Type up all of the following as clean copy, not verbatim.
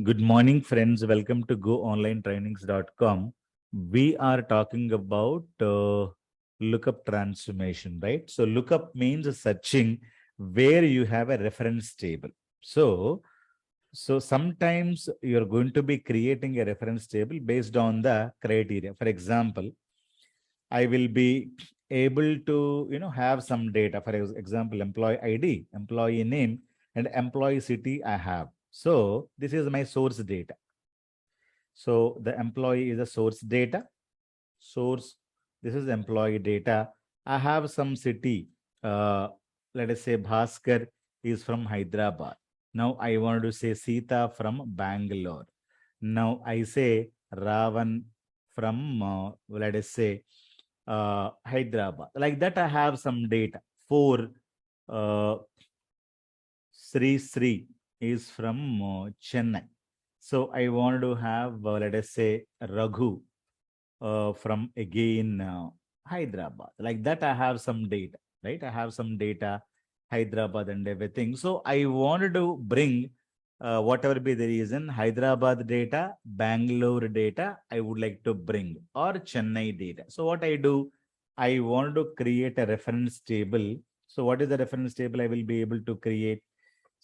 Good morning, friends. Welcome to goonlinetrainings.com. We are talking about lookup transformation, right? So, lookup means searching where you have a reference table. So sometimes you're going to be creating a reference table based on the criteria. For example, I will be able to, have some data. For example, employee ID, employee name, and employee city I have. So this is my source data. So the employee is a source data. Source, this is employee data. I have some city. Uh, let us say Bhaskar is from Hyderabad. Now I want to say Sita from Bangalore. Now I say Ravan from, let us say, Hyderabad. Like that, I have some data. For uh, Sri is from Chennai. So I want to have, let us say, Raghu from again Hyderabad. Like that, I have some data, right? I have some data, Hyderabad and everything. So I wanted to bring whatever be the reason, Hyderabad data, Bangalore data, I would like to bring, or Chennai data. So what I do, I want to create a reference table. So what is the reference table I will be able to create?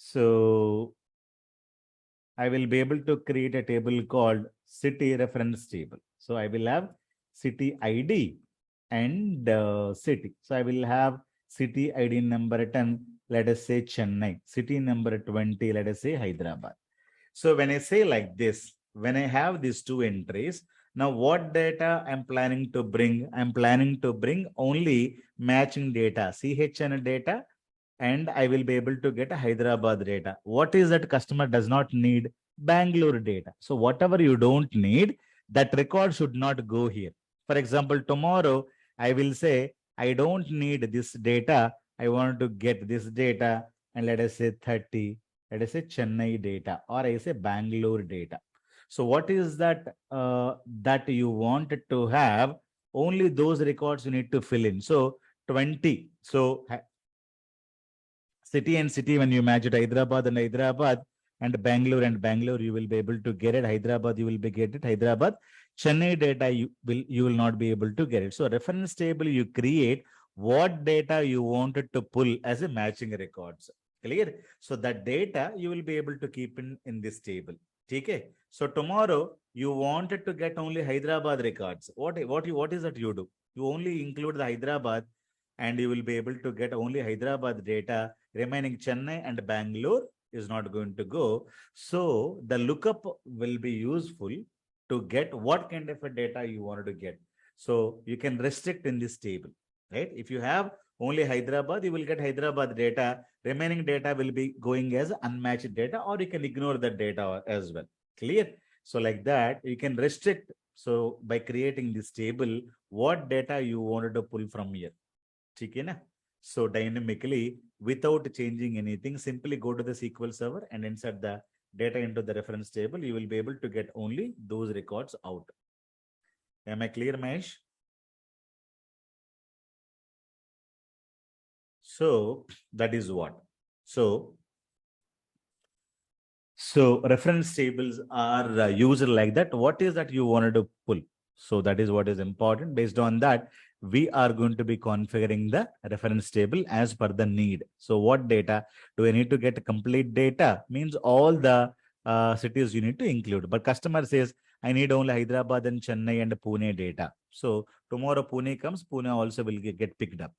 So I will be able to create a table called city reference table. So I will have city ID and city. So I will have city ID number 10, let us say Chennai, city number 20, let us say Hyderabad. So when I say like this, when I have these two entries, now what data I'm planning to bring? I'm planning to bring only matching data, CHN data, and I will be able to get a Hyderabad data. What is that customer does not need? Bangalore data. So whatever you don't need, that record should not go here. For example, tomorrow I will say, I don't need this data. I want to get this data, and let us say 30, let us say Chennai data, or I say Bangalore data. So what is that that you wanted to have? Only those records you need to fill in. So 20. So city and city, when you match it, Hyderabad and Bangalore, you will be able to get it. Hyderabad, you will be get it. Hyderabad, Chennai data, you will not be able to get it. So reference table you create what data you wanted to pull as a matching records. Clear? So that data you will be able to keep in this table. Okay. So tomorrow you wanted to get only Hyderabad records. What is that you do? You only include the Hyderabad, and you will be able to get only Hyderabad data. Remaining Chennai and Bangalore is not going to go. So the lookup will be useful to get what kind of a data you wanted to get. So you can restrict in this table, right? If you have only Hyderabad, you will get Hyderabad data. Remaining data will be going as unmatched data, or you can ignore that data as well. Clear? So like that, you can restrict. So by creating this table, what data you wanted to pull from here. ठीक है ना? So dynamically, without changing anything, simply go to the SQL server and insert the data into the reference table. You will be able to get only those records out. Am I clear, Mahesh? So that is what. So reference tables are used like that. What is that you wanted to pull? So that is what is important. Based on that, we are going to be configuring the reference table as per the need. So what data do I need to get? Complete data means all the cities you need to include. But customer says, I need only Hyderabad and Chennai and Pune data. So tomorrow Pune comes, Pune also will get picked up.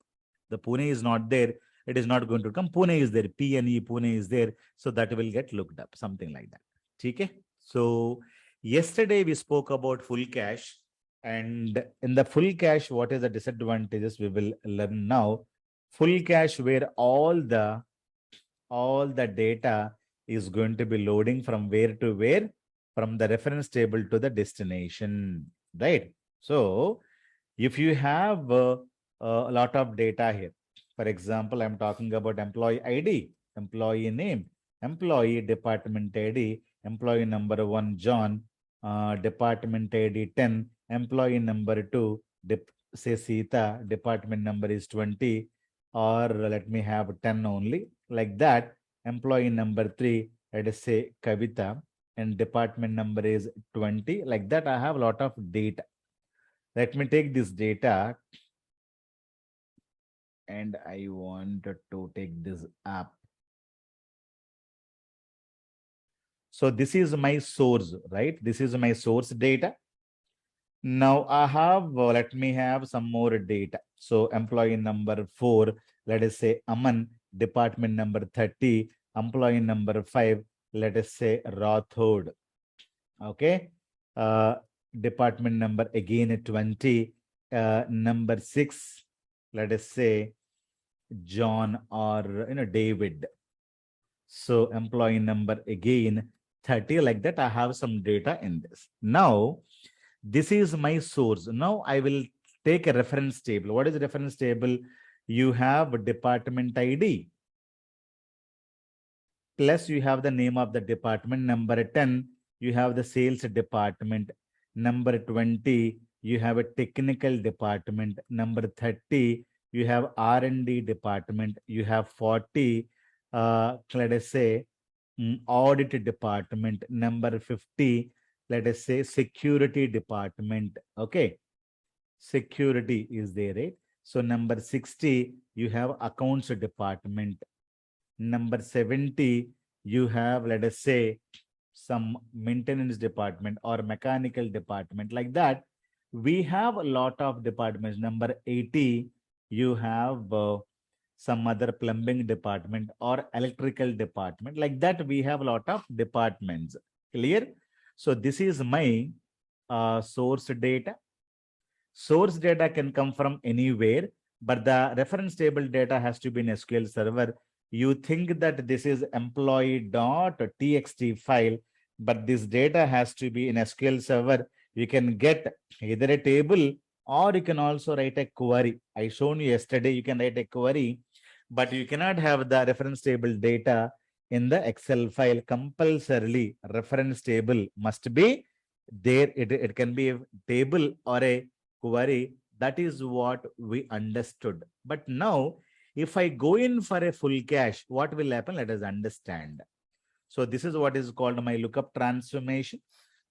The Pune is not there, it is not going to come. Pune is there, PNE, Pune is there. So that will get looked up, something like that. Okay. So yesterday we spoke about full cache. And in the full cache, what is the disadvantages we will learn now? Full cache where all the data is going to be loading from where to where, from the reference table to the destination, right? So if you have a lot of data here, for example, I'm talking about employee ID, employee name, employee department ID, employee number 1 John, department ID 10, employee number 2, say Sita, department number is 20, or let me have 10 only, like that. Employee number 3, let us say Kavita, and department number is 20. Like that, I have a lot of data. Let me take this data and I want to take this app. So this is my source, right? This is my source data. Now I have, let me have some more data. So employee number 4, let us say Aman, department number 30, employee number 5, let us say Rathod. Okay. Department number again 20, number 6, let us say John or David. So employee number again 30, like that. I have some data in this. Now this is my source. Now I will take a reference table. What is the reference table? You have department ID plus you have the name of the department. Number 10, you have the sales department. Number 20, you have a technical department. Number 30, you have R&D department. You have 40, let us say, audit department. Number 50, let us say security department. Okay. Security is there, right? So number 60, you have accounts department. Number 70, you have, let us say, some maintenance department or mechanical department. Like that, we have a lot of departments. Number 80, you have some other plumbing department or electrical department. Like that, we have a lot of departments. Clear? So this is my source data. Source data can come from anywhere, but the reference table data has to be in SQL Server. You think that this is employee.txt file, but this data has to be in SQL Server. You can get either a table or you can also write a query. I shown you yesterday, you can write a query, but you cannot have the reference table data in the Excel file. Compulsorily, reference table must be there. It can be a table or a query. That is what we understood. But now, if I go in for a full cache, what will happen? Let us understand. So this is what is called my lookup transformation.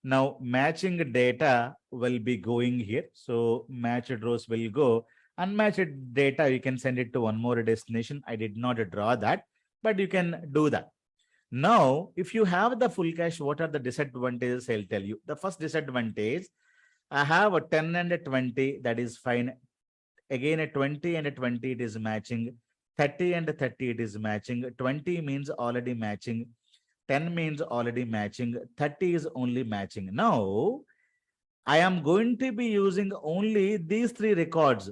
Now matching data will be going here. So matched rows will go. Unmatched data, you can send it to one more destination. I did not draw that, but you can do that. Now, if you have the full cache, what are the disadvantages? I'll tell you. The first disadvantage, I have a 10 and a 20, that is fine. Again, a 20 and a 20, it is matching. 30 and a 30, it is matching. 20 means already matching. 10 means already matching. 30 is only matching. Now, I am going to be using only these 3 records.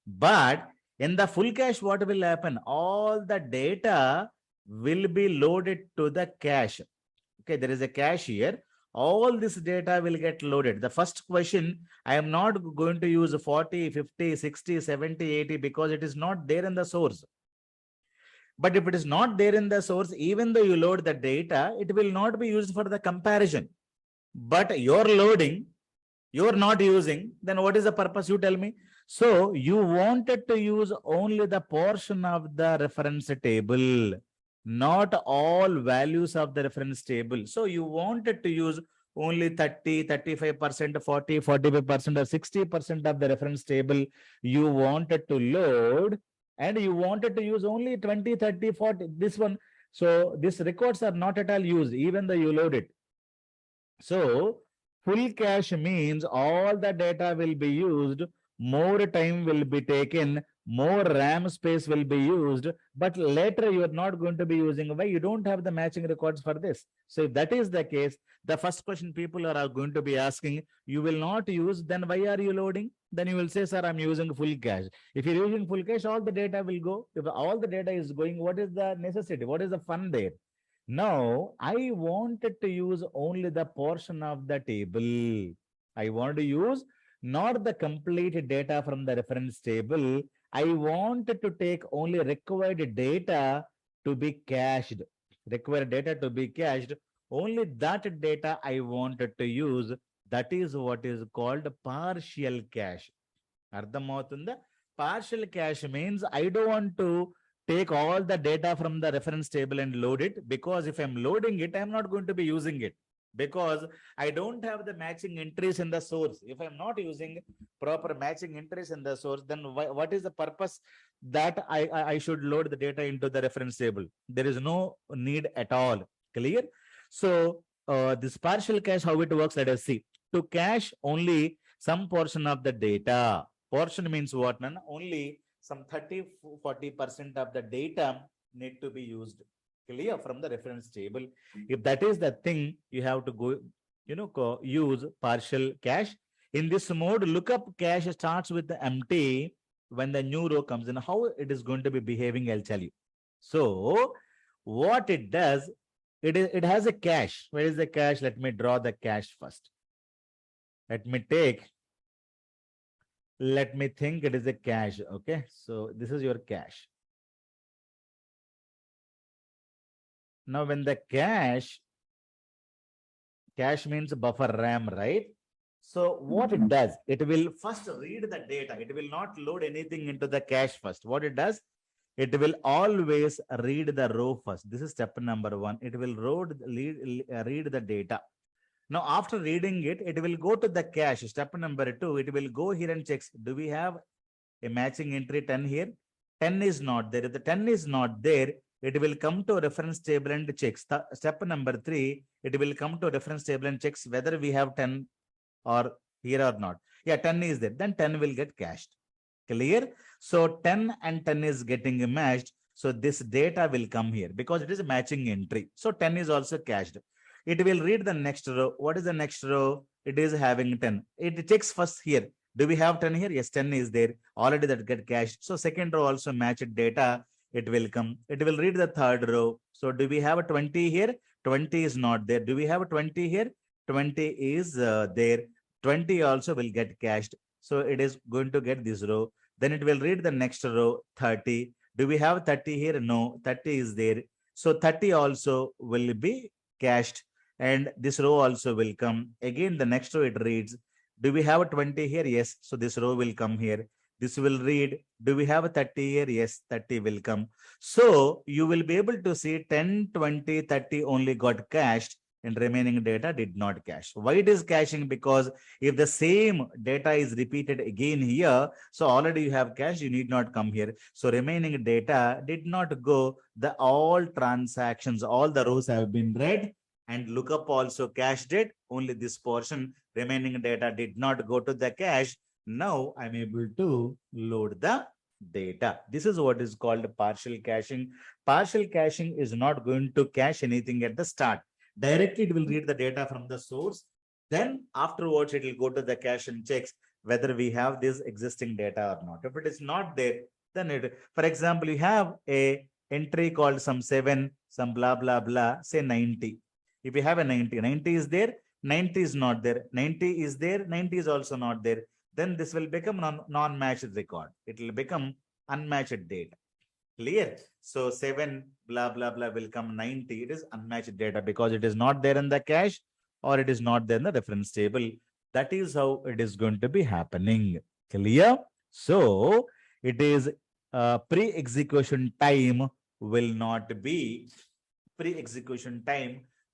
But in the full cache, what will happen? All the data will be loaded to the cache. Okay, there is a cache here. All this data will get loaded. The first question, I am not going to use 40, 50, 60, 70, 80 because it is not there in the source. But if it is not there in the source, even though you load the data, it will not be used for the comparison. But you're loading, you're not using, then what is the purpose? You tell me. So you wanted to use only the portion of the reference table, not all values of the reference table. So you wanted to use only 30, 35%, 40, 45% or 60% of the reference table you wanted to load, and you wanted to use only 20, 30, 40, this one. So these records are not at all used, even though you load it. So full cache means all the data will be used, more time will be taken, more RAM space will be used, but later you are not going to be using. Why? You don't have the matching records for this. So if that is the case, the first question people are going to be asking, you will not use, then why are you loading? Then you will say, sir, I'm using full cache. If you're using full cache, all the data will go. If all the data is going, what is the necessity? What is the fun there? Now, I wanted to use only the portion of the table. I want to use not the complete data from the reference table. I wanted to take only required data to be cached. Required data to be cached. Only that data I wanted to use. That is what is called partial cache. Ardhamavutunda? Partial cache means I don't want to take all the data from the reference table and load it, because if I'm loading it, I'm not going to be using it. because I don't have the matching entries in the source. If I'm not using proper matching entries in the source, then what is the purpose that I should load the data into the reference table? There is no need at all. Clear? So this partial cache, how it works, let us see. To cache only some portion of the data. Portion means what? None? Only some 30-40% of the data need to be used. Clear? From the reference table. If that is the thing, you have to go, use partial cache. In this mode, lookup cache starts with the empty. When the new row comes in, how it is going to be behaving, I'll tell you. So what it does, it has a cache. Where is the cache? Let me draw the cache first. Let me think it is a cache. Okay, so this is your cache. Now when the cache means buffer RAM, right? So what it does, it will first read the data. It will not load anything into the cache first. What it does, it will always read the row first. This is step number 1. It will read the data. Now, after reading it, it will go to the cache. Step number 2, it will go here and checks. Do we have a matching entry 10 here? 10 is not there. If the 10 is not there, it will come to a reference table and checks. Step number 3, it will come to a reference table and checks whether we have 10 or here or not. Yeah, 10 is there. Then 10 will get cached. Clear? So 10 and 10 is getting matched. So this data will come here because it is a matching entry. So 10 is also cached. It will read the next row. What is the next row? It is having 10. It checks first here. Do we have 10 here? Yes, 10 is there. Already that get cached. So second row also matched data. It will come. It will read the third row. So do we have a 20 here? 20 is not there. Do we have a 20 here? 20 is there. 20 also will get cached. So it is going to get this row. Then it will read the next row, 30. Do we have 30 here? No, 30 is there. So 30 also will be cached. And this row also will come. Again, the next row it reads. Do we have a 20 here? Yes. So this row will come here. This will read. Do we have a 30 here? Yes, 30 will come. So you will be able to see 10, 20, 30 only got cached and remaining data did not cache. Why it is caching? Because if the same data is repeated again here, so already you have cached, you need not come here. So remaining data did not go. All transactions, all the rows have been read. And lookup also cached it. Only this portion remaining data did not go to the cache. Now I'm able to load the data. This is what is called partial caching. Partial caching is not going to cache anything at the start. Directly it will read the data from the source. Then afterwards it will go to the cache and checks whether we have this existing data or not. If it is not there, then it, for example, you have a entry called some 7, some blah, blah, blah, say 90. If you have a 90, 90 is there, 90 is not there, 90 is there, 90 is also not there, then this will become non-matched record. It will become unmatched data. Clear? So 7 blah, blah, blah will come 90. It is unmatched data because it is not there in the cache or it is not there in the reference table. That is how it is going to be happening. Clear? So it is pre-execution time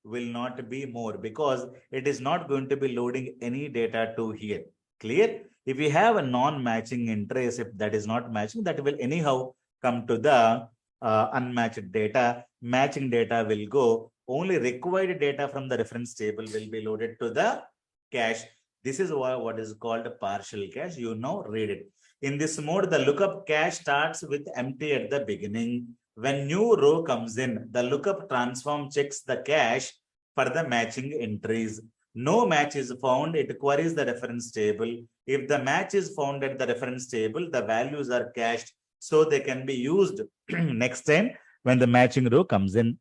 will not be more because it is not going to be loading any data to here. Clear? If we have a non-matching interest, if that is not matching, that will anyhow come to the unmatched data. Matching data will go. Only required data from the reference table will be loaded to the cache. This is what is called a partial cache. You now read it. In this mode, the lookup cache starts with empty at the beginning. When new row comes in, the lookup transform checks the cache for the matching entries. No match is found, it queries the reference table. If the match is found at the reference table, the values are cached so they can be used next time when the matching row comes in.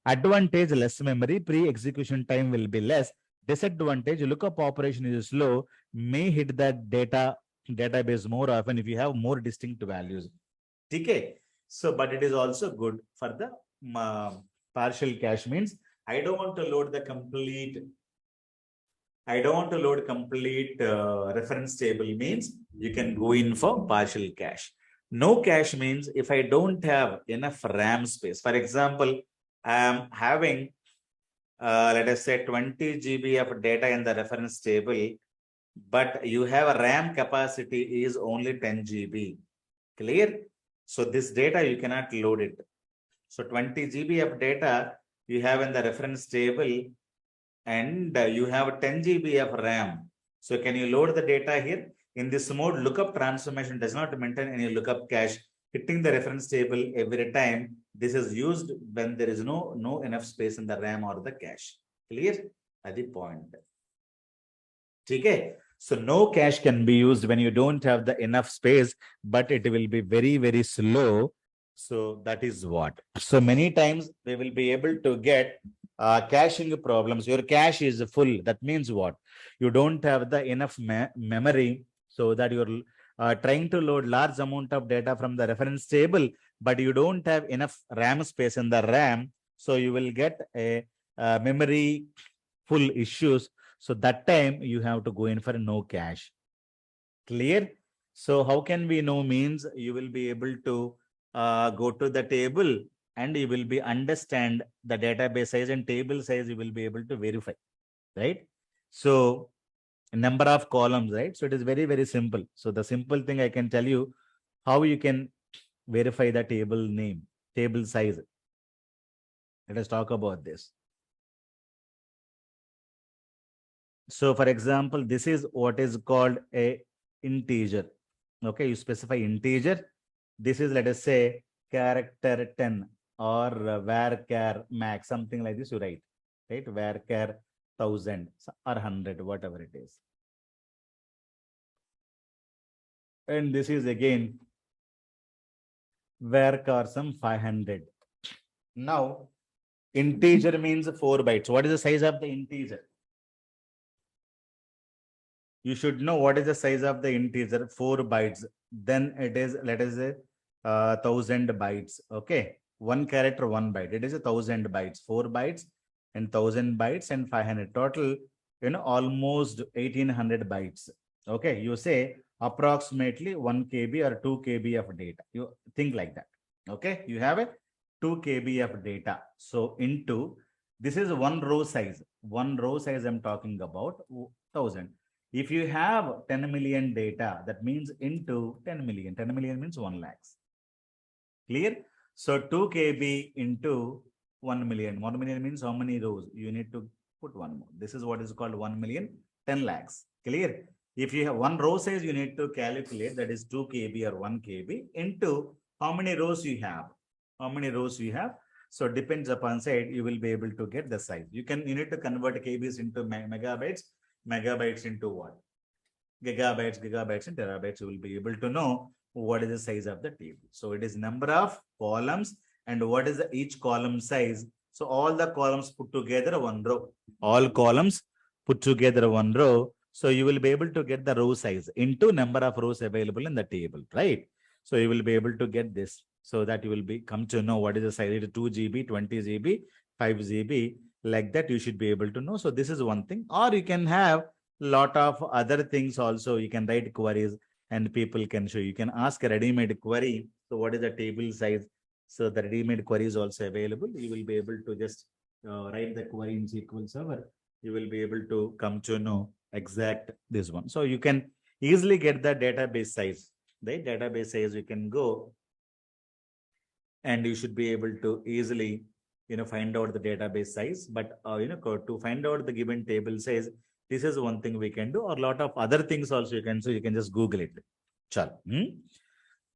Advantage, less memory, pre-execution time will be less. Disadvantage, lookup operation is slow, may hit the database more often if you have more distinct values. Okay. So, but it is also good for the partial cache. Means I don't want to load the complete. Reference table. Means you can go in for partial cache. No cache means if I don't have enough RAM space. For example, I am having let us say 20 GB of data in the reference table, but you have a RAM capacity is only 10 GB. Clear? So this data you cannot load it. So 20 GB of data you have in the reference table, and you have 10 GB of RAM. So can you load the data here? In this mode, lookup transformation does not maintain any lookup cache. Hitting the reference table every time. This is used when there is no enough space in the RAM or the cache. Clear? At the point. Okay. So no cache can be used when you don't have the enough space, but it will be very, very slow. So that is what. So many times they will be able to get caching problems. Your cache is full. That means what? You don't have the enough memory, so that you're trying to load large amount of data from the reference table, but you don't have enough RAM space in the RAM. So you will get a memory full issues. So that time you have to go in for no cache. Clear? So how can we know means you will be able to go to the table and you will be understand the database size and table size, you will be able to verify, right? So number of columns, right? So it is very, very simple. So the simple thing I can tell you how you can verify the table name, table size. Let us talk about this. So for example, this is what is called a integer. Okay, you specify integer. This is, let us say, character 10 or varchar max, something like this you write, right? Varchar 1000 or 100, whatever it is. And this is again varchar some 500. Now, integer means 4 bytes. What is the size of the integer? You should know what is the size of the integer, 4 bytes. Then it is, let us say, 1000 bytes. Okay, one character, 1 byte. It is 1000 bytes, 4 bytes and 1000 bytes and 500. Total, almost 1800 bytes. Okay, you say approximately 1 KB or 2 KB of data. You think like that. Okay, you have a 2 KB of data. So into, this is one row size. One row size I'm talking about, 1000. If you have 10 million data, that means into 10 million. 10 million means 1 lakhs. Clear? So 2 KB into 1 million. 1 million means how many rows? You need to put one more. This is what is called 1 million, 10 lakhs. Clear? If you have one row size, you need to calculate, that is 2 KB or 1 KB into how many rows you have. How many rows you have? So depends upon side, you will be able to get the size. You need to convert KBs into megabytes. Megabytes into what? Gigabytes, and terabytes. You will be able to know what is the size of the table. So it is number of columns and what is each column size. So all the columns put together one row. All columns put together one row. So you will be able to get the row size into number of rows available in the table, right? So you will be able to get this, so that you will come to know what is the size. It is 2 GB, 20 GB, 5 GB. Like that, you should be able to know. So this is one thing. Or you can have lot of other things also. You can write queries and people can show. You can ask a ready-made query. So what is the table size? So the ready-made query is also available. You will be able to just write the query in SQL Server. You will be able to come to know exact this one. So you can easily get the database size. The database size you can go and you should be able to easily find out the database size. But to find out the given table size, this is one thing we can do, or a lot of other things also you can. So you can just Google it.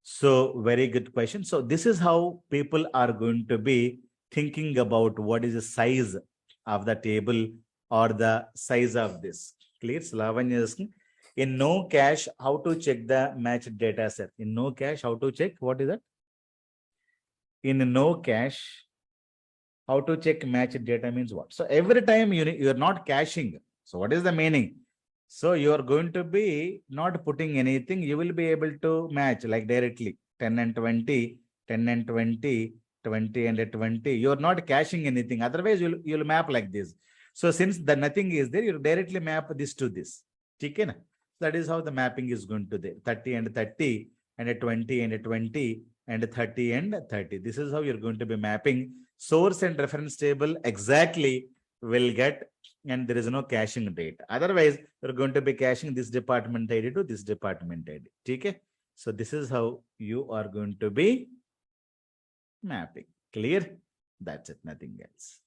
So very good question. So this is how people are going to be thinking about what is the size of the table or the size of this. Clear? Lavanya is asking, in no cache, how to check the matched data set? In no cache, how to check? What is that? In no cache, how to check matched data means what? So every time you're not caching. So what is the meaning? So you are going to be not putting anything. You will be able to match like directly 10 and 20, 10 and 20, 20 and 20. You're not caching anything. Otherwise, you'll map like this. So since the nothing is there, you directly map this to this. Okay? That is how the mapping is going to be 30 and 30 and a 20 and a 20 and 30 and 30. This is how you're going to be mapping source and reference table exactly will get, and there is no caching date. Otherwise, you're going to be caching this department ID to this department ID. Okay? So this is how you are going to be mapping. Clear? That's it, nothing else.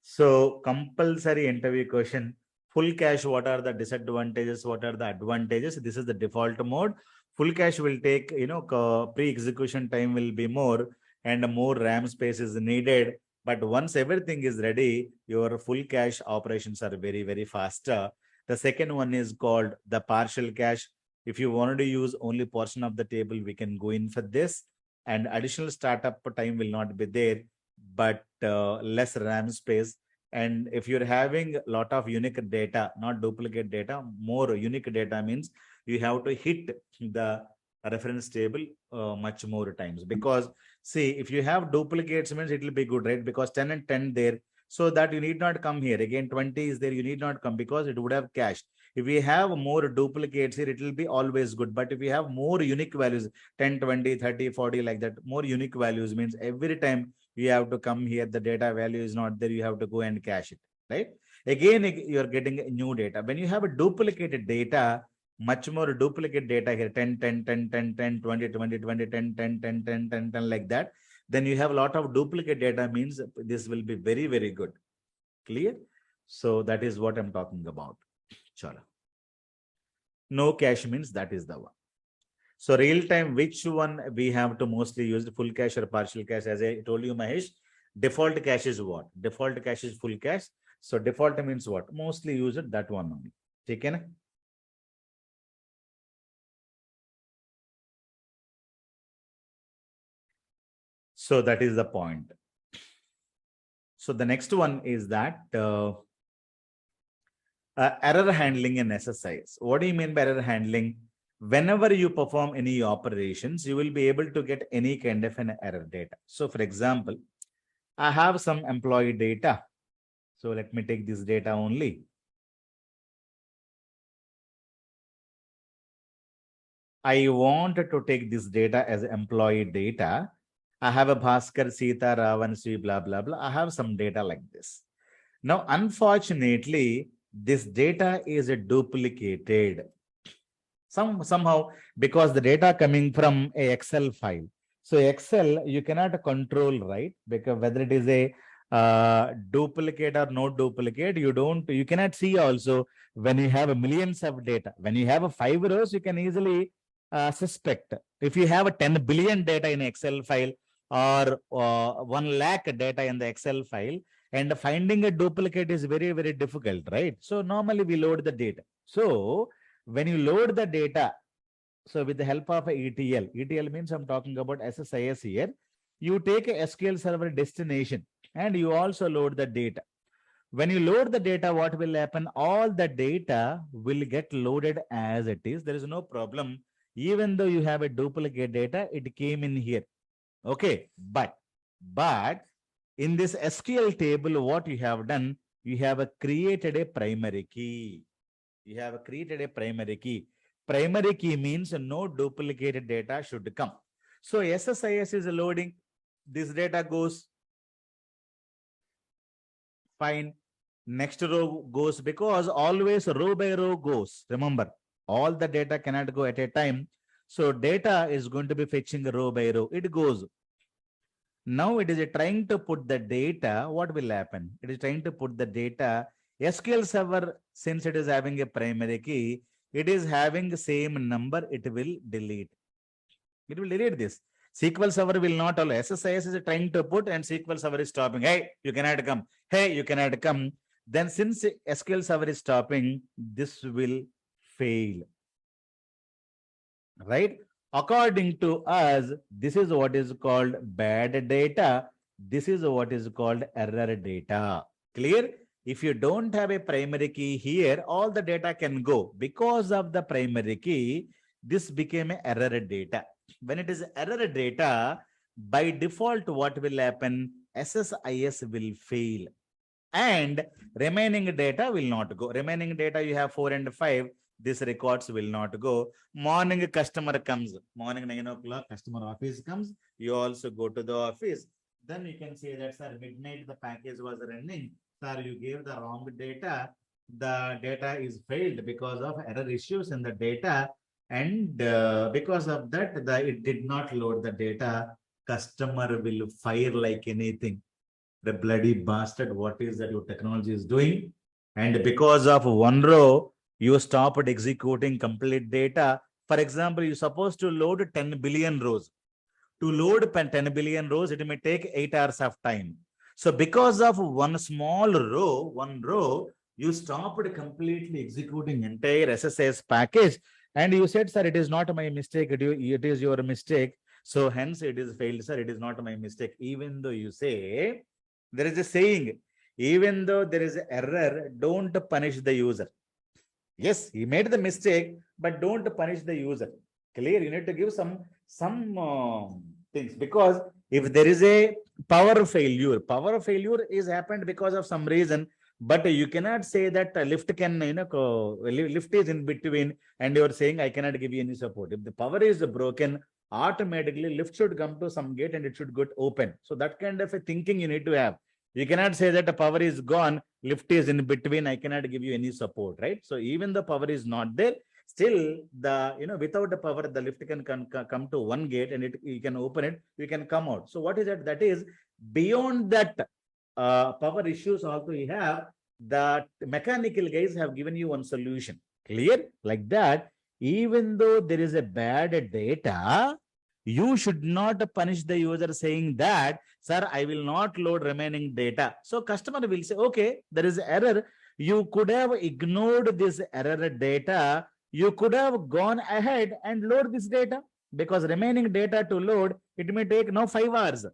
So compulsory interview question, full cache, what are the disadvantages? What are the advantages? This is the default mode. Full cache will take, pre-execution time will be more and more RAM space is needed. But once everything is ready, your full cache operations are very, very faster. The second one is called the partial cache. If you wanted to use only portion of the table, we can go in for this. And additional startup time will not be there, but less RAM space. And if you're having a lot of unique data, not duplicate data, more unique data means you have to hit the reference table much more times. Because see, if you have duplicates means it will be good, right? Because 10 and 10 there, so that you need not come here. Again, 20 is there, you need not come because it would have cached. If we have more duplicates here, it will be always good. But if we have more unique values, 10, 20, 30, 40 like that, more unique values means every time you have to come here, the data value is not there, you have to go and cache it, right? Again, you're getting new data. When you have a duplicated data, much more duplicate data here, 10, 10, 10, 10, 10, 20, 20, 20, 10, 10, 10, 10, 10, 10, like that, then you have a lot of duplicate data means this will be very, very good. Clear? So that is what I'm talking about. Chala. No cache means that is the one. So real time, which one we have to mostly use, full cache or partial cache? As I told you, Mahesh, default cache is what? Default cache is full cache. So default means what? Mostly use it, that one only. Okay? So that is the point. So the next one is that error handling in SSIS. What do you mean by error handling? Whenever you perform any operations, you will be able to get any kind of an error data. So for example, I have some employee data. So let me take this data only. I want to take this data as employee data. I have a Bhaskar, Sita, Ravan, Sri, blah, blah, blah. I have some data like this. Now, unfortunately, this data is duplicated. Somehow, because the data coming from a Excel file. So Excel, you cannot control, right? Because whether it is a duplicate or no duplicate, you cannot see also when you have millions of data. When you have 5 rows, you can easily suspect. If you have a 10 billion data in Excel file or 1 lakh data in the Excel file, and finding a duplicate is very, very difficult, right? So normally we load the data. So when you load the data, so with the help of a ETL means I'm talking about SSIS here, you take a SQL Server destination and you also load the data. When you load the data, what will happen? All the data will get loaded as it is. There is no problem. Even though you have a duplicate data, it came in here. Okay, but in this SQL table, what you have done, you have created a primary key. You have created a primary key. Primary key means no duplicated data should come. So SSIS is loading. This data goes fine. Next row goes, because always row by row goes. Remember, all the data cannot go at a time. So data is going to be fetching row by row. It goes. Now it is trying to put the data. What will happen? It is trying to put the data. SQL Server, since it is having a primary key, it is having the same number. It will delete. It will delete this. SQL Server will not allow. SSIS is trying to put and SQL Server is stopping. Hey, you cannot come. Hey, you cannot come. Then since SQL Server is stopping, this will fail. Right? According to us, this is what is called bad data. This is what is called error data. Clear? If you don't have a primary key here, all the data can go. Because of the primary key, this became an error data. When it is error data, by default, what will happen? SSIS will fail. And remaining data will not go. Remaining data, you have 4 and 5. This records will not go. Morning customer comes. Morning 9 o'clock, customer office comes. You also go to the office. Then you can say that, sir, midnight the package was running. sir, you gave the wrong data. The data is failed because of error issues in the data. And because of that, it did not load the data. Customer will fire like anything. The bloody bastard, what is that your technology is doing? And because of one row, you stopped executing complete data. For example, you're supposed to load 10 billion rows. To load 10 billion rows, it may take 8 hours of time. So because of one small row, you stopped completely executing entire SSIS package. And you said, sir, it is not my mistake. It is your mistake. So hence it is failed, sir. It is not my mistake. Even though you say, there is a saying, even though there is an error, don't punish the user. Yes, he made the mistake, but don't punish the user. Clear? You need to give some things, because if there is a power failure is happened because of some reason, but you cannot say that lift can, lift is in between, and you are saying I cannot give you any support. If the power is broken, automatically lift should come to some gate and it should get open. So that kind of a thinking you need to have. You cannot say that the power is gone, lift is in between, I cannot give you any support, right? So even the power is not there, still without the power, the lift can come to one gate and you can open it, you can come out. So what is that? That is beyond that power issues also you have, the mechanical guys have given you one solution. Clear? Like that, even though there is a bad data, you should not punish the user saying that, sir, I will not load remaining data. So customer will say, okay, there is error. You could have ignored this error data. You could have gone ahead and load this data, because remaining data to load, it may take now 5 hours.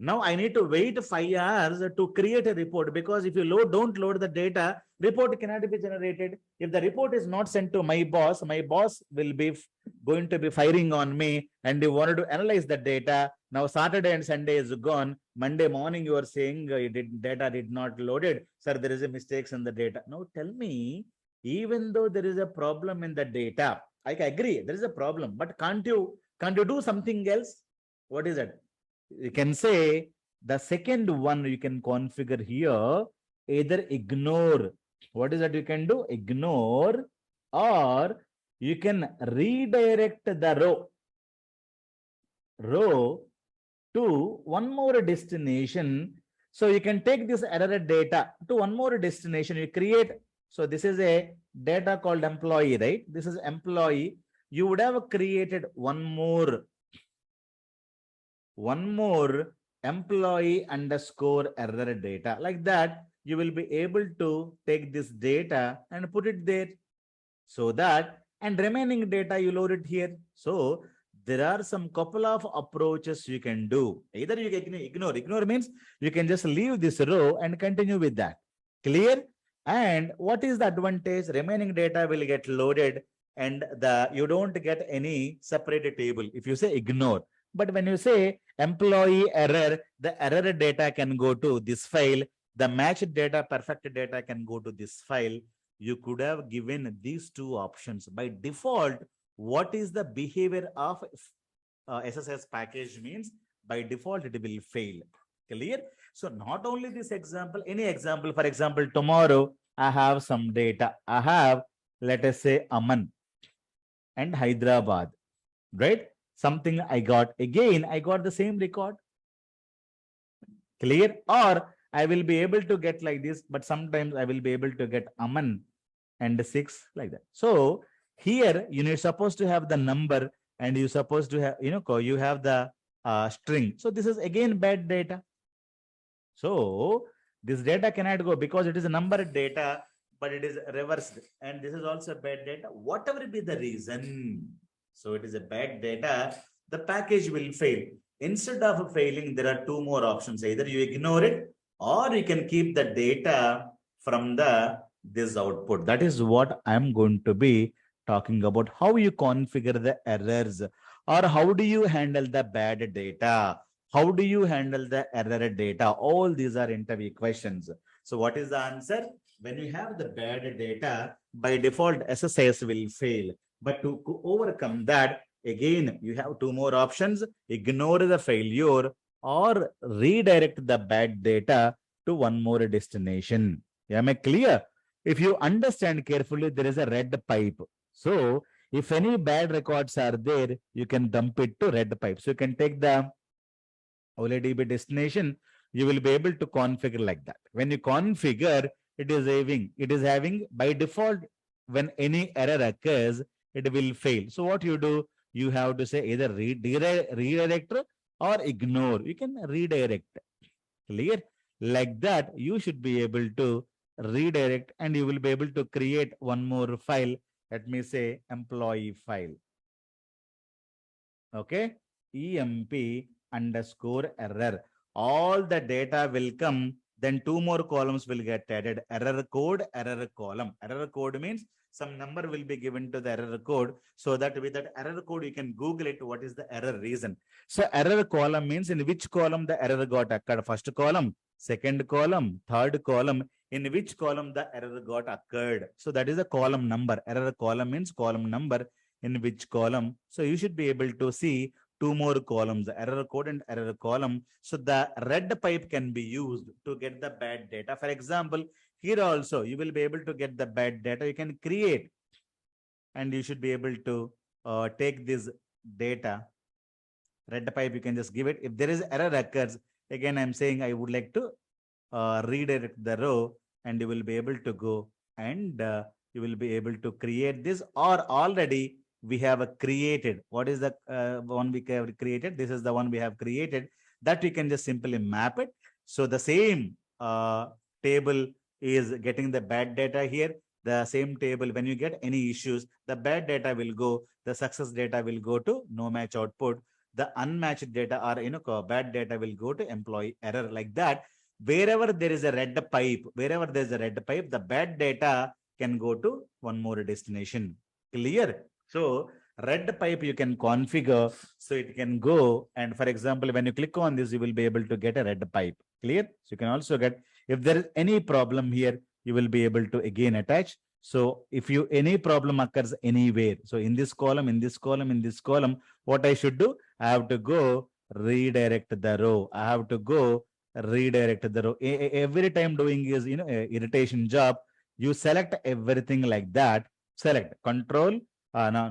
Now I need to wait 5 hours to create a report, because if you don't load the data, report cannot be generated. If the report is not sent to my boss will be going to be firing on me, and they wanted to analyze the data. Now Saturday and Sunday is gone. Monday morning you are saying data did not loaded. Sir, there is a mistakes in the data. Now tell me, even though there is a problem in the data, I agree there is a problem, but can't you do something else? What is it? You can say the second one you can configure here, either ignore. What is that you can do? Ignore, or you can redirect the row to one more destination. So you can take this error data to one more destination. You create. So this is a data called employee, right? This is employee. You would have created one more employee underscore error data. Like that, you will be able to take this data and put it there, so that, and remaining data you load it here. So there are some couple of approaches you can do. Either you can ignore means you can just leave this row and continue with that. Clear? And what is the advantage? Remaining data will get loaded, and you don't get any separate table if you say ignore. But when you say employee error, the error data can go to this file. The matched data, perfect data can go to this file. You could have given these two options. By default, what is the behavior of SSIS package means? By default, it will fail. Clear? So not only this example, any example, for example, tomorrow, I have some data. I have, let us say, Aman and Hyderabad, right? Something I got. Again, I got the same record. Clear? Or I will be able to get like this, but sometimes I will be able to get Aman and 6 like that. So here you're supposed to have the number, and you're supposed to have, you have the string. So this is again bad data. So this data cannot go, because it is a numbered data, but it is reversed. And this is also bad data. Whatever be the reason, so it is a bad data, the package will fail. Instead of failing, there are two more options. Either you ignore it, or you can keep the data from this output. That is what I'm going to be talking about. How you configure the errors, or how do you handle the bad data? How do you handle the error data? All these are interview questions. So what is the answer? When you have the bad data, by default, SSIS will fail. But to overcome that, again, you have two more options: ignore the failure, or redirect the bad data to one more destination. Am I clear? If you understand carefully, there is a red pipe. So if any bad records are there, you can dump it to red pipe. So you can take the OLEDB destination, you will be able to configure like that. When you configure, it is having by default, when any error occurs, it will fail. So what you do, you have to say either redirect or ignore. You can redirect. Clear? Like that, you should be able to redirect and you will be able to create one more file. Let me say employee file. Okay, emp underscore error. All the data will come, then two more columns will get added. Error code, error column. Error code means some number will be given to the error code, so that with that error code you can Google it, what is the error reason. So error column means in which column the error got occurred. First column, second column, third column, in which column the error got occurred. So that is the column number. Error column means column number, in which column. So you should be able to see two more columns, error code and error column. So the red pipe can be used to get the bad data. For example, here also you will be able to get the bad data. You can create and you should be able to take this data. Red pipe, you can just give it. If there is error occurs, again I'm saying I would like to redirect the row, and you will be able to go and you will be able to create this, or already we have created. What is the one we have created? This is the one we have created, that we can just simply map it. So the same table is getting the bad data here. The same table, when you get any issues, the bad data will go, the success data will go to no match output, the unmatched data or bad data will go to employee error. Like that, wherever there is a red pipe, the bad data can go to one more destination. Clear? So red pipe you can configure, so it can go, and for example, when you click on this, you will be able to get a red pipe. Clear? So you can also get, if there is any problem here, you will be able to again attach. So if any problem occurs anywhere, so in this column, in this column, in this column, what I should do? I have to go redirect the row. I have to go redirect the row. Every time doing is irritation job. You select everything like that. Select control,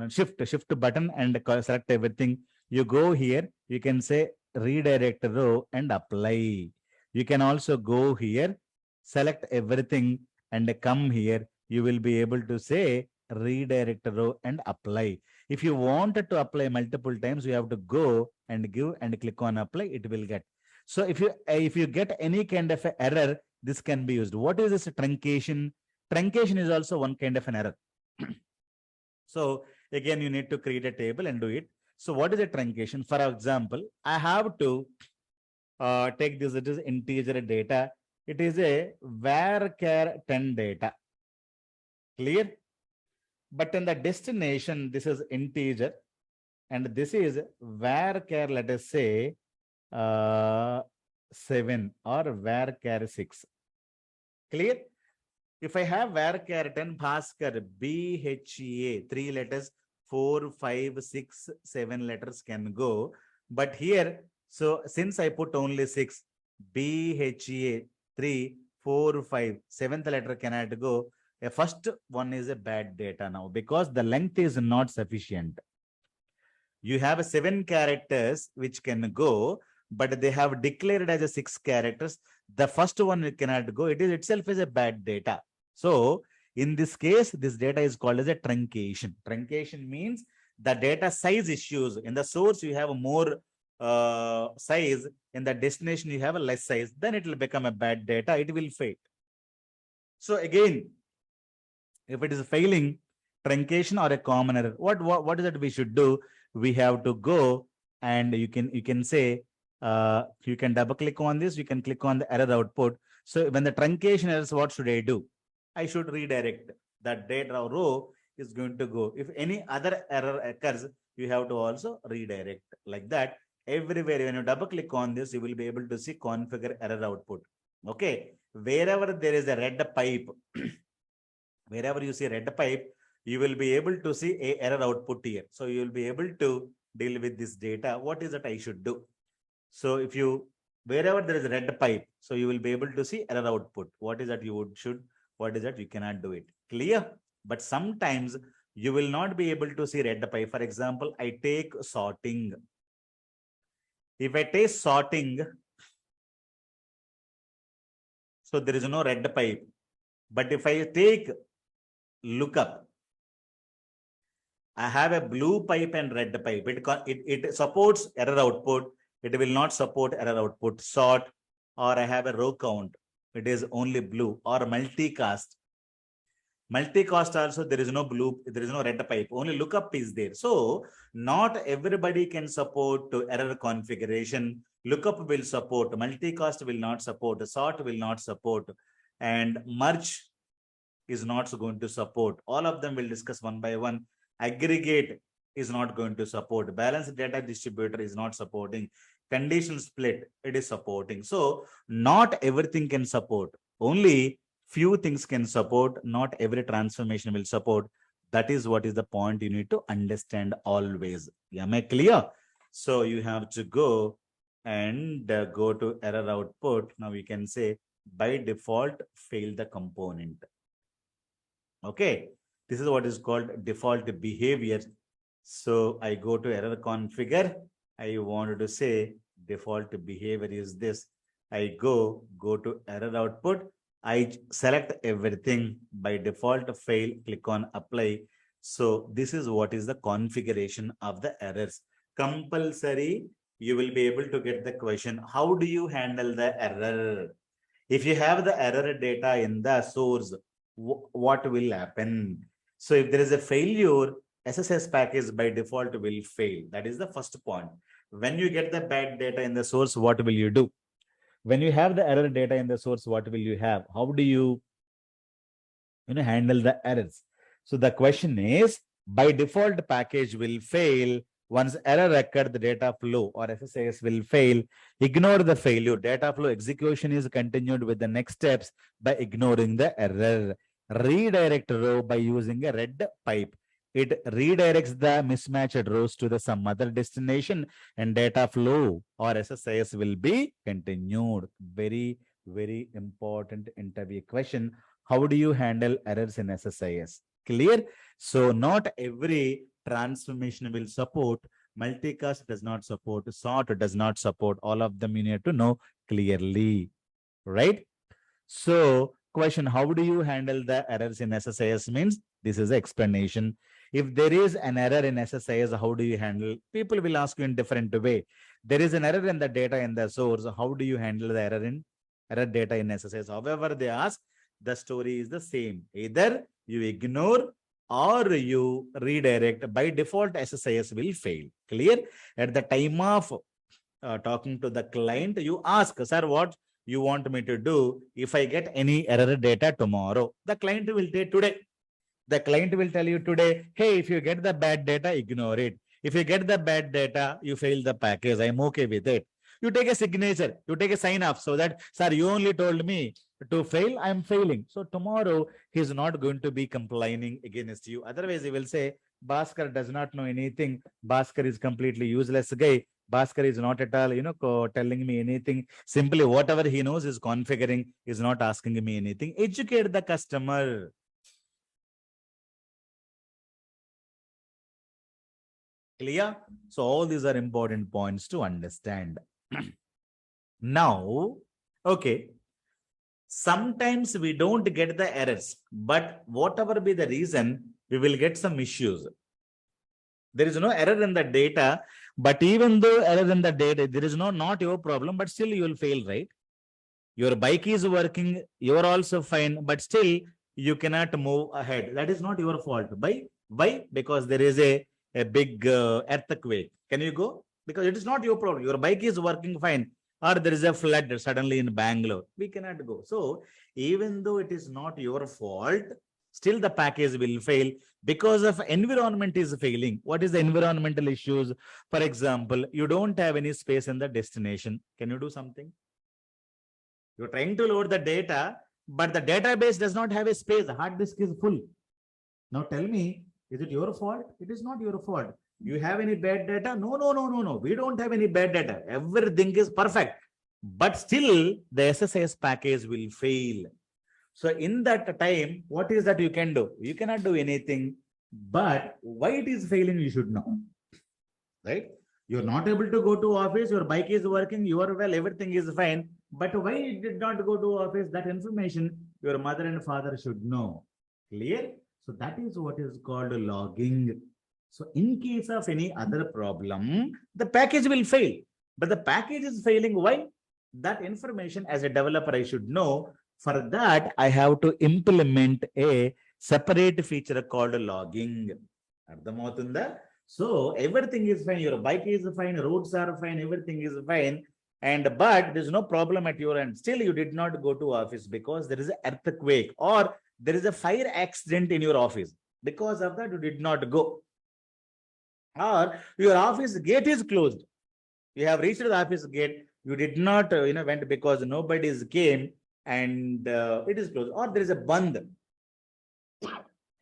shift button and select everything. You go here. You can say redirect row and apply. You can also go here, select everything and come here. You will be able to say redirect row and apply. If you wanted to apply multiple times, you have to go and give and click on apply. It will get. So if you get any kind of error, this can be used. What is this truncation? Truncation is also one kind of an error. So again, you need to create a table and do it. So what is a truncation? For example, I have to take this. It is integer data. It is a varchar 10 data. Clear? But in the destination, this is integer, and this is varchar, let us say 7 or varchar 6. Clear? If I have varchar 10, Bhaskar, BHA, 3 letters, 4, 5, 6, 7 letters can go. But here, so since I put only 6, BHA, 3, 4, 5, 7th letter cannot go. The first one is a bad data now, because the length is not sufficient. You have 7 characters which can go, but they have declared as a 6 characters. The first one cannot go. It is itself is a bad data. So in this case, this data is called as a truncation. Truncation means the data size issues. In the source, you have more size. In the destination, you have a less size. Then it will become a bad data. It will fail. So again, if it is failing, truncation or a common error, what is it we should do? We have to go and you can say you can double click on this. You can click on the error output. So when the truncation errors, what should I do? I should redirect. That data row is going to go. If any other error occurs, you have to also redirect. Like that, everywhere when you double click on this, you will be able to see configure error output. Okay, wherever there is a red pipe, wherever you see red pipe, you will be able to see a error output here. So you will be able to deal with this data. What is that I should do? So if you wherever there is a red pipe, so you will be able to see error output. What is that you should, what is that you cannot do it. Clear? But sometimes you will not be able to see red pipe. For example, I take sorting. If I take sorting, so there is no red pipe. But if I take lookup, I have a blue pipe and red pipe. It supports error output. It will not support error output. Sort, or I have a row count. It is only blue. Or multicast. Multicast also, there is no blue, there is no red pipe. Only lookup is there. So not everybody can support error configuration. Lookup will support. Multicast will not support. Sort will not support. And merge is not going to support. All of them will discuss one by one. Aggregate is not going to support. Balanced data distributor is not supporting. Conditional split, it is supporting. So not everything can support. Only few things can support. Not every transformation will support. That is what is the point you need to understand always. Am I clear? So you have to go and go to error output. Now we can say by default fail the component. Okay, this is what is called default behavior. So I go to error configure. I wanted to say default behavior is this. I go to error output. I select everything. By default fail, click on apply. So this is what is the configuration of the errors. Compulsory, you will be able to get the question, how do you handle the error? If you have the error data in the source, what will happen? So if there is a failure, SSIS package by default will fail. That is the first point. When you get the bad data in the source, what will you do? When you have the error data in the source, what will you have? How do you handle the errors? So the question is, by default package will fail. Once error occurred, the data flow or SSIS will fail. Ignore the failure. Data flow execution is continued with the next steps by ignoring the error. Redirect row by using a red pipe. It redirects the mismatched rows to some other destination, and data flow or SSIS will be continued. Very, very important interview question. How do you handle errors in SSIS? Clear? So not every transformation will support. Multicast does not support. Sort does not support. All of them you need to know clearly, right? So question, how do you handle the errors in SSIS means this is the explanation. If there is an error in SSIS, how do you handle? People will ask you in different way. There is an error in the data in the source. How do you handle the error data in SSIS? However they ask, the story is the same. Either you ignore or you redirect. By default, SSIS will fail. Clear? At the time of talking to the client, you ask, sir, what you want me to do if I get any error data tomorrow? The client will take today. The client will tell you today, hey, if you get the bad data, ignore it. If you get the bad data, you fail the package. I'm okay with it. You take a signature, you take a sign off so that, sir, you only told me to fail, I'm failing. So tomorrow he's not going to be complaining against you. Otherwise, he will say, Bhaskar does not know anything. Bhaskar is completely useless guy. Bhaskar is not at all, telling me anything. Simply whatever he knows is configuring, is not asking me anything. Educate the customer. Clear? So all these are important points to understand. Now, okay. Sometimes we don't get the errors, but whatever be the reason, we will get some issues. There is no error in the data, but even though error in the data, there is not your problem, but still you will fail, right? Your bike is working, you are also fine, but still you cannot move ahead. That is not your fault. Why? Because there is a big earthquake. Can you go? Because it is not your problem. Your bike is working fine. Or there is a flood suddenly in Bangalore. We cannot go. So even though it is not your fault, still the package will fail because of environment is failing. What is the environmental issues? For example, you don't have any space in the destination. Can you do something? You're trying to load the data, but the database does not have a space. The hard disk is full. Now tell me, is it your fault? It is not your fault. You have any bad data? No. We don't have any bad data. Everything is perfect. but still the SSIS package will fail. So in that time, what is that you can do? You cannot do anything, but why it is failing, you should know, right? You're not able to go to office, your bike is working, you are well, everything is fine, but why it did not go to office, that information your mother and father should know. Clear? So that is what is called logging. So in case of any other problem, the package will fail, but the package is failing. Why? That information as a developer, I should know. For that, I have to implement a separate feature called logging. Ardhamavutunda? So everything is fine. Your bike is fine, roads are fine, everything is fine. And but there's no problem at your end. Still, you did not go to office because there is an earthquake or there is a fire accident in your office. Because of that, you did not go. Or your office gate is closed. You have reached the office gate. You did not, went because nobody came and it is closed. Or there is a band.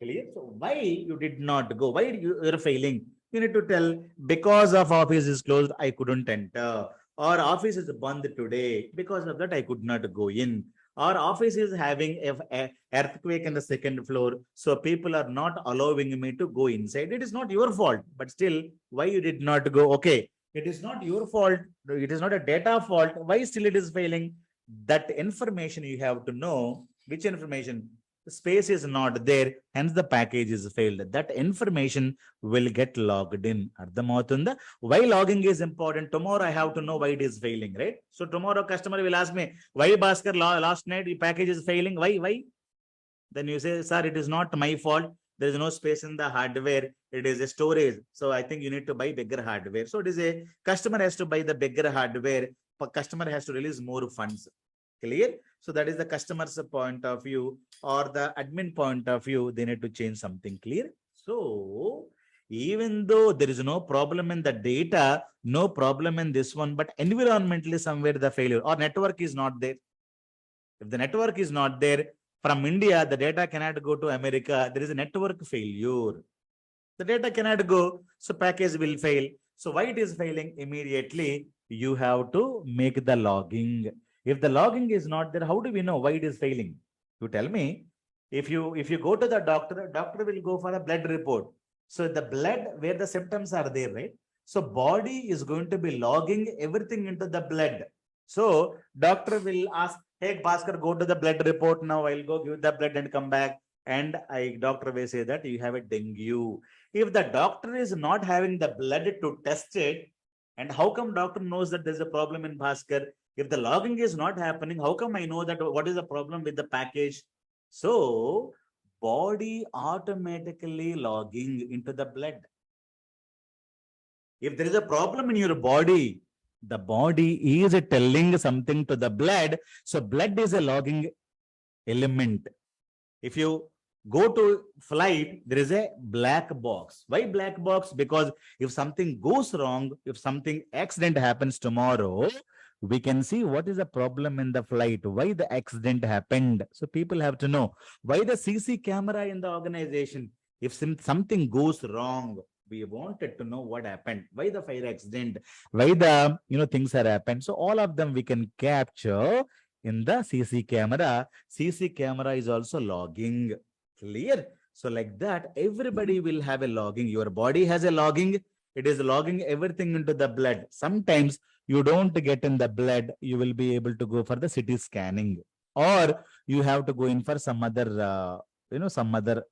Clear? So why you did not go? Why you're failing? You need to tell because of office is closed, I couldn't enter. Or office is band today. Because of that, I could not go in. Or office is having a earthquake in the second floor. So people are not allowing me to go inside. It is not your fault. But still, why you did not go? Okay. It is not your fault. It is not a data fault. Why still it is failing? That information you have to know. Which information? The space is not there, hence the package is failed. That information will get logged in. Ardhamavutunda? Why logging is important? Tomorrow I have to know why it is failing, right? So tomorrow customer will ask me, why Bhaskar last night the package is failing? Why? Then you say, sir, it is not my fault. There is no space in the hardware. It is a storage. So I think you need to buy bigger hardware. So it is a customer has to buy the bigger hardware. Customer has to release more funds. Clear? So that is the customer's point of view or the admin point of view. They need to change something. Clear? So even though there is no problem in the data, no problem in this one, but environmentally somewhere the failure or network is not there. If the network is not there, from India, the data cannot go to America. There is a network failure. The data cannot go, so package will fail. So why it is failing? Immediately, you have to make the logging. If the logging is not there, how do we know why it is failing? You tell me. If you go to the doctor will go for a blood report. So the blood where the symptoms are there, right? So body is going to be logging everything into the blood. So doctor will ask, hey, Bhaskar, go to the blood report now. I'll go give the blood and come back. And doctor will say that you have a dengue. If the doctor is not having the blood to test it, and how come doctor knows that there's a problem in Bhaskar? If the logging is not happening, how come I know that what is the problem with the package? So body automatically logging into the blood. If there is a problem in your body, the body is telling something to the blood. So blood is a logging element. If you go to flight, there is a black box. Why black box? Because if something goes wrong, if something accident happens tomorrow, we can see what is the problem in the flight, why the accident happened. So people have to know why the CC camera in the organization. If something goes wrong, we wanted to know what happened, why the fire accident, why the things are happened. So all of them we can capture in the CC camera. CC camera is also logging. Clear? So like that, everybody will have a logging. Your body has a logging. It is logging everything into the blood. Sometimes you don't get in the blood, you will be able to go for the CT scanning, or you have to go in for some other, some other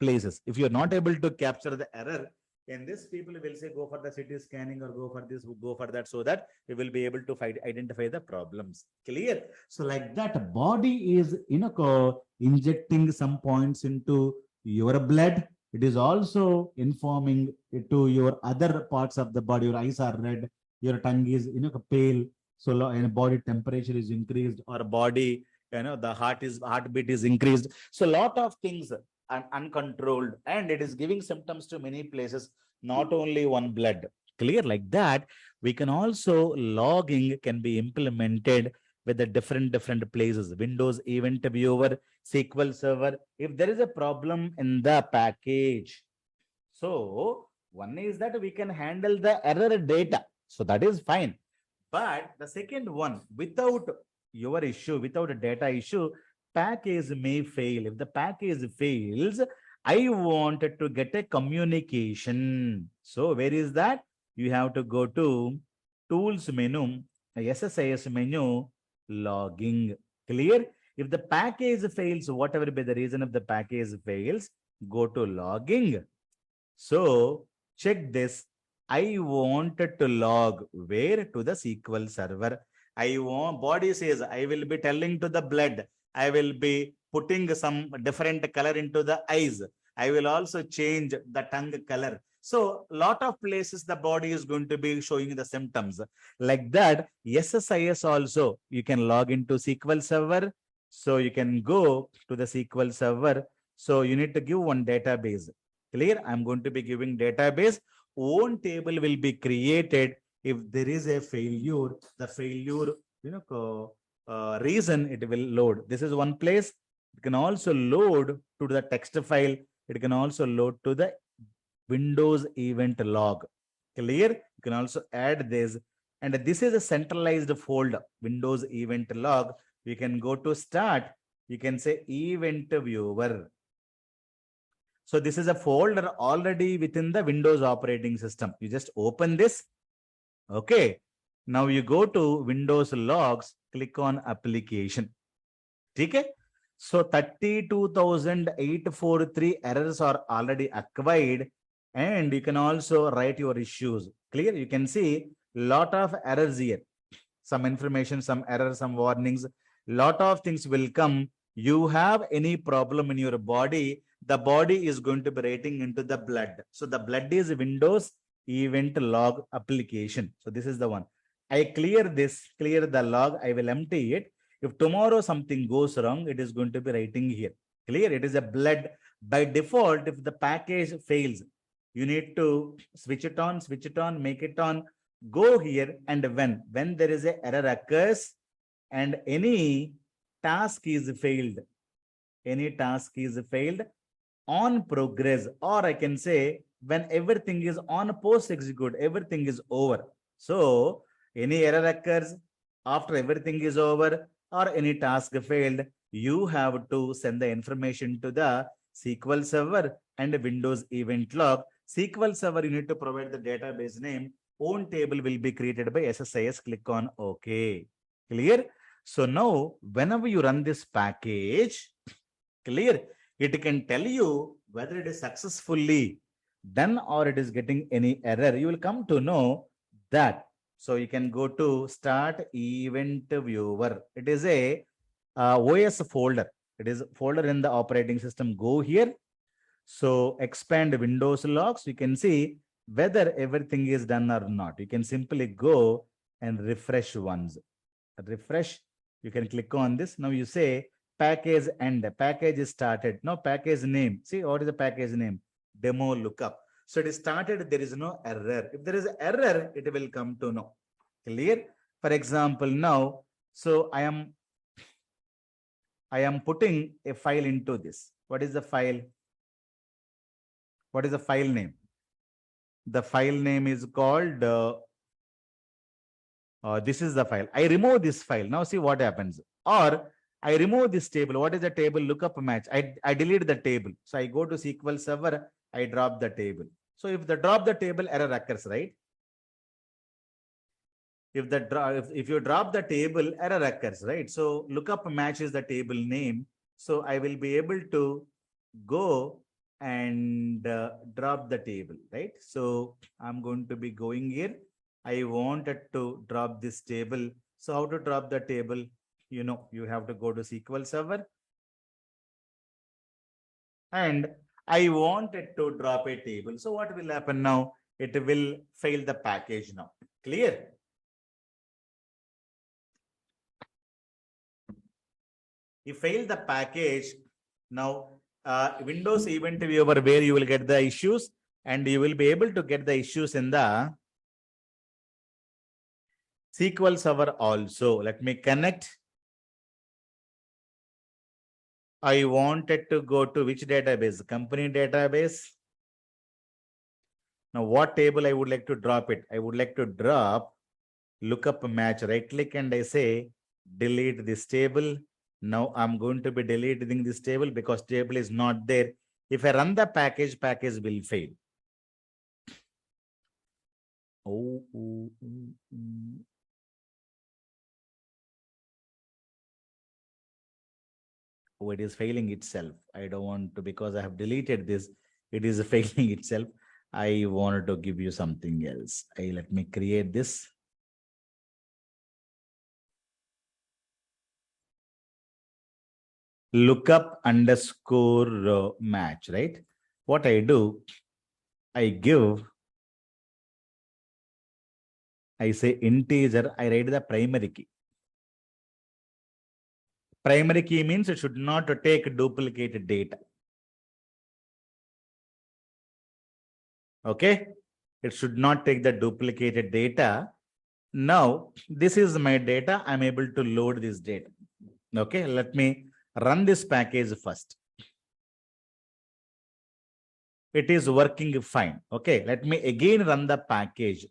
places. If you're not able to capture the error, in this, people will say, go for the CT scanning or go for this, go for that, so that we will be able to identify the problems. Clear? So like that, body is, injecting some points into your blood. It is also informing it to your other parts of the body. Your eyes are red, your tongue is, pale. So body temperature is increased, or body, the heartbeat is increased. So a lot of things and uncontrolled, and it is giving symptoms to many places, not only one blood. Clear? Like that, we can also logging can be implemented with the different places. Windows Event Viewer, SQL Server. If there is a problem in the package, so one is that we can handle the error data. So that is fine. But the second one, without your issue, without a data issue, package may fail. If the package fails, I wanted to get a communication. So where is that? You have to go to tools menu, SSIS menu, logging. Clear? If the package fails, whatever be the reason if the package fails, go to logging. So check this. I wanted to log where to the SQL server. I want body says I will be telling to the blood. I will be putting some different color into the eyes. I will also change the tongue color. So lot of places the body is going to be showing the symptoms. Like that, SSIS also you can log into SQL server. So you can go to the SQL server. So you need to give one database. Clear? I'm going to be giving database. Own table will be created if there is a failure. The failure, reason it will load. This is one place. It can also load to the text file. It can also load to the Windows event log. Clear? You can also add this. And this is a centralized folder, Windows event log. We can go to start. You can say event viewer. So this is a folder already within the Windows operating system. You just open this. Okay. Now you go to Windows logs, click on application. Okay. So 32,843 errors are already acquired, and you can also write your issues. Clear? You can see lot of errors here. Some information, some errors, some warnings, lot of things will come. You have any problem in your body, the body is going to be rating into the blood. So the blood is Windows event log application. So this is the one. I clear this, clear the log. I will empty it. If tomorrow something goes wrong, it is going to be writing here. Clear? It is a blood. By default, if the package fails, you need to switch it on, make it on. Go here, and when there is a error occurs and any task is failed, on progress, or I can say when everything is on post execute, everything is over. So any error occurs after everything is over or any task failed, you have to send the information to the SQL server and Windows event log. SQL server, you need to provide the database name. Own table will be created by SSIS. Click on OK. Clear? So now, whenever you run this package, clear, it can tell you whether it is successfully done or it is getting any error. You will come to know that. So you can go to start event viewer. It is a OS folder. It is folder in the operating system. Go here. So expand Windows logs. You can see whether everything is done or not. You can simply go and refresh once. Refresh. You can click on this. Now you say package end. Package is started. Now package name. See what is the package name? Demo lookup. So it is started. There is no error. If there is an error, it will come to know. Clear? For example, now, so I am putting a file into this. What is the file? What is the file name? The file name is called, this is the file. I remove this file. Now see what happens. Or I remove this table. What is the table? Lookup match. I delete the table. So I go to SQL server. I drop the table. So if the drop the table, error occurs, right? If you drop the table, error occurs, right? So lookup match is the table name. So I will be able to go and drop the table, right? So I'm going to be going here. I wanted to drop this table. So how to drop the table? You have to go to SQL server. And I wanted to drop a table. So what will happen now? It will fail the package now. Clear? You fail the package. Now, Windows event viewer where you will get the issues, and you will be able to get the issues in the SQL server also. Let me connect. I wanted to go to which database? Company database. Now, what table I would like to drop it? I would like to drop lookup match, right click and I say delete this table. Now I'm going to be deleting this table because table is not there. If I run the package will fail. Oh, it is failing itself. I don't want to, because I have deleted this, it is failing itself. I wanted to give you something else. Let me create this. Lookup underscore match, right? What I do, I say integer, I write the primary key. Primary key means it should not take duplicated data. Okay? It should not take the duplicated data. Now, this is my data. I'm able to load this data. Okay, let me run this package first. It is working fine. Okay, let me again run the package.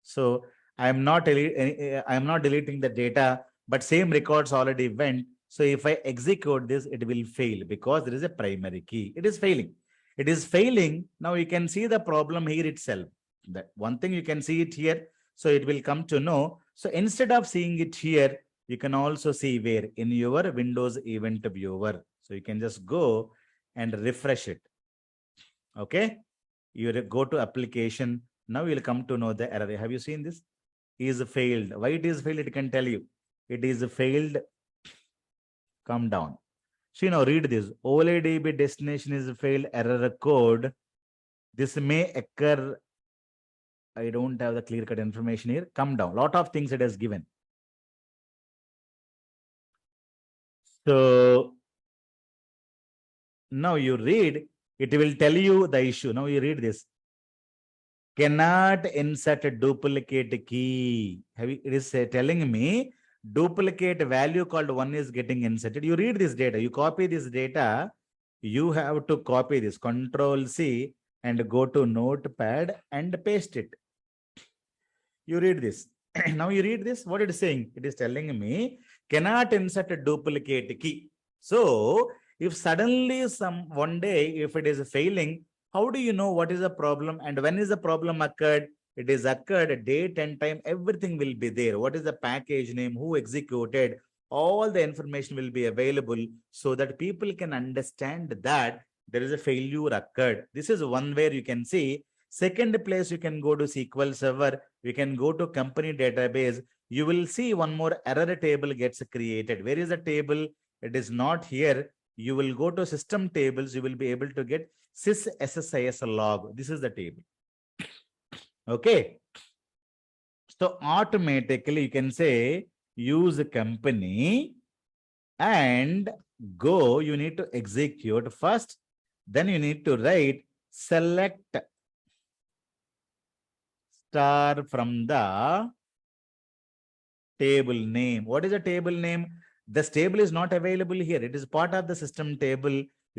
So I'm not deleting the data, but same records already went. So if I execute this, it will fail because there is a primary key. It is failing. It is failing. Now you can see the problem here itself. That one thing you can see it here. So it will come to know. So instead of seeing it here, you can also see where in your Windows event viewer. So you can just go and refresh it. Okay. You go to application. Now you'll come to know the error. Have you seen this? Is failed. Why it is failed? It can tell you. It is failed. Come down. So now read this. OLEDB destination is failed. Error code. This may occur. I don't have the clear-cut information here. Come down. Lot of things it has given. So now you read. It will tell you the issue. Now you read this. Cannot insert a duplicate key. It is telling me duplicate value called 1 is getting inserted. You read this data. You copy this data. You have to copy this. Control C and go to Notepad and paste it. You read this. Now you read this. What it is saying? It is telling me cannot insert a duplicate key. So if suddenly one day if it is failing, how do you know what is the problem and when is the problem occurred? It is occurred date and time, everything will be there. What is the package name, who executed, all the information will be available so that people can understand that there is a failure occurred. This is one where you can see. Second place, you can go to SQL Server. You can go to company database. You will see one more error table gets created. Where is the table? It is not here. You will go to system tables. You will be able to get SSIS log. This is the table. Okay. So automatically you can say use company and go. You need to execute first. Then you need to write select star from the table name. What is the table name? This table is not available here. It is part of the system table.